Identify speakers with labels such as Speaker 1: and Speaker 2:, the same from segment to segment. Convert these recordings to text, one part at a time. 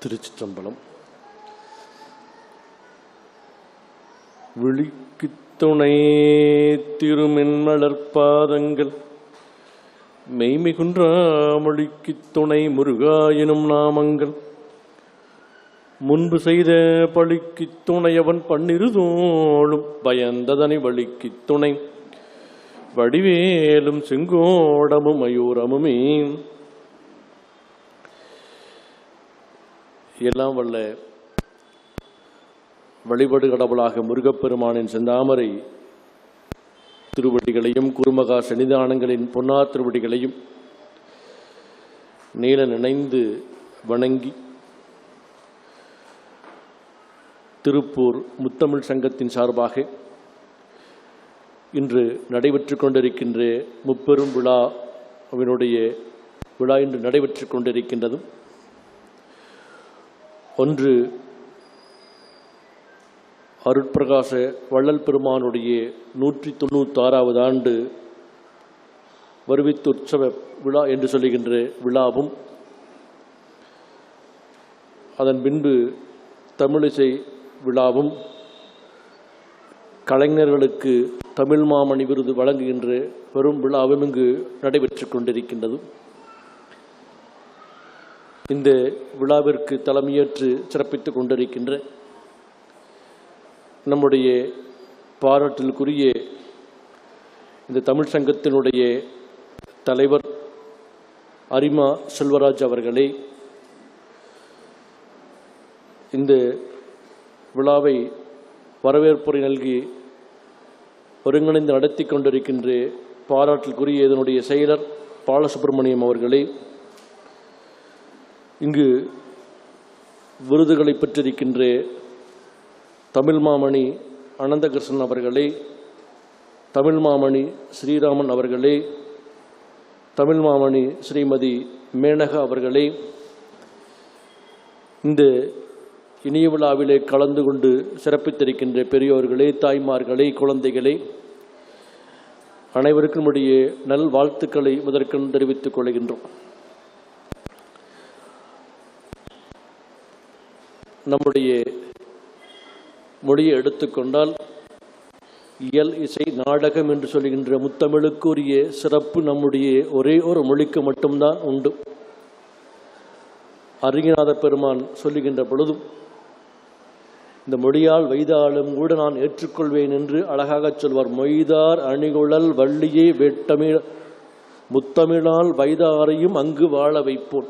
Speaker 1: திருச்சிற்றம்பலம். விழிக்குத் துணை திருமென்மலர்பாதங்கள் மெய்மிகுன்றா மொழிக்குத் துணை முருகா எனும் நாமங்கள் முன்பு செய்த பழிக்குத் துணையவன் பன்னிருதோளும் பயந்ததனை வழிக்குத் துணை வடிவேலும் செங்கோடமும் மயூரமுமே. எல்லாம் வல்ல வழிபடு கடவுளாக முருகப்பெருமானின் செந்தாமரை திருவடிகளையும் குருமகா சன்னிதானங்களின் பொன்னார் திருவடிகளையும் நீல நினைந்து வணங்கி திருப்பூர் முத்தமிழ் சங்கத்தின் சார்பாக இன்று நடைபெற்று கொண்டிருக்கின்ற முப்பெரும் விழாவினுடைய விழா இன்று நடைபெற்று கொண்டிருக்கின்றதும் ஒன்று அருட்பிரகாச வள்ளல் பெருமானுடைய 196வது ஆண்டு வருவித்து உற்சவ விழா என்று சொல்லுகின்ற விழாவும், அதன் பின்பு தமிழிசை விழாவும், கலைஞர்களுக்கு தமிழ் மாமணி விருது வழங்குகின்ற பெரும் விழாவும் இங்கு நடைபெற்று கொண்டிருக்கின்றது. இந்த விழாவிற்கு தலைமையேற்று சிறப்பித்துக் கொண்டிருக்கின்ற நம்முடைய பாராட்டிற்குரிய இந்த தமிழ் சங்கத்தினுடைய தலைவர் அரிமா செல்வராஜ் அவர்களே, இந்த விழாவை வரவேற்புரை நல்கி ஒருங்கிணைந்து நடத்தி கொண்டிருக்கின்ற பாராட்டிற்குரிய இதனுடைய செயலர் பாலசுப்ரமணியம் அவர்களே, இங்கு விருதுகளை பெற்றிருக்கின்ற தமிழ் மாமணி அனந்தகிருஷ்ணன் அவர்களே, தமிழ் மாமணி ஸ்ரீராமன் அவர்களே, தமிழ் மாமணி ஸ்ரீமதி மேனகா அவர்களே, இந்த இனிய விழாவிலே கலந்து கொண்டு சிறப்பித்திருக்கின்ற பெரியோர்களே, தாய்மார்களே, குழந்தைகளே, அனைவருக்கும் இடையே நல் வாழ்த்துக்களை முதற்கண் தெரிவித்துக் கொள்கின்றோம். நம்முடைய மொழியை எடுத்துக்கொண்டால் இயல், இசை, நாடகம் என்று சொல்கின்ற முத்தமிழுக்குரிய சிறப்பு நம்முடைய ஒரே ஒரு மொழிக்கு மட்டும்தான் உண்டு. அருகிநாத பெருமான் சொல்லுகின்ற பொழுதும் இந்த மொழியால் வைதாலும் கூட நான் ஏற்றுக்கொள்வேன் என்று அழகாக சொல்வார். மொய்தார் அணிகுழல் வள்ளியை வேட்டமிழ் முத்தமிழால் வைதாரையும் அங்கு வாழ வைப்போன்.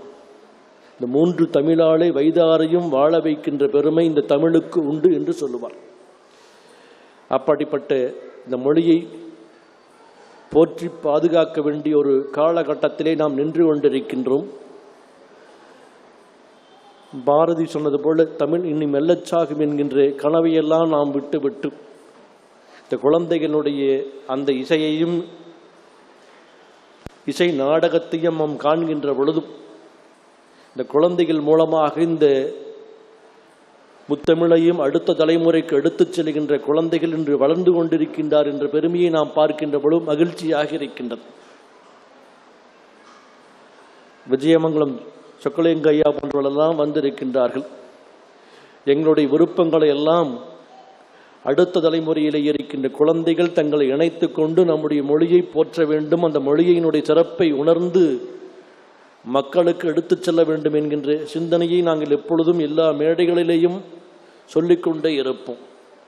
Speaker 1: இந்த 3 தமிழாலே வைதாரையும் வாழ வைக்கின்ற பெருமை இந்த தமிழுக்கு உண்டு என்று சொல்லுவார். அப்படிப்பட்ட இந்த மொழியை போற்றி பாதுகாக்க வேண்டிய ஒரு காலகட்டத்திலே நாம் நின்று கொண்டிருக்கின்றோம். பாரதி சொன்னது போல தமிழ் இன்னி மெல்லச்சாகும் என்கின்ற கனவையெல்லாம் நாம் விட்டு இந்த குழந்தைகளுடைய அந்த இசையையும் இசை நாடகத்தையும் நாம் காண்கின்ற பொழுதும் இந்த குழந்தைகள் மூலமாக இந்த முத்தமிழையும் அடுத்த தலைமுறைக்கு எடுத்துச் செல்கின்ற குழந்தைகள் இன்று வளர்ந்து கொண்டிருக்கின்றார் என்ற பெருமையை நாம் பார்க்கின்ற பொழுது மகிழ்ச்சியாக இருக்கின்றது. விஜயமங்கலம் சொக்கலிங்க ஐயா போன்றவர்களெல்லாம் வந்திருக்கின்றார்கள். எங்களுடைய விருப்பங்களை எல்லாம் அடுத்த தலைமுறையிலே இருக்கின்ற குழந்தைகள் தங்களை இணைத்து கொண்டு நம்முடைய மொழியை போற்ற வேண்டும், அந்த மொழியினுடைய சிறப்பை உணர்ந்து மக்களுக்கு எடுத்துச் செல்ல வேண்டும் என்கின்ற சிந்தனையை நாங்கள் எப்பொழுதும் எல்லா மேடைகளிலேயும் சொல்லிக்கொண்டே இருப்போம்.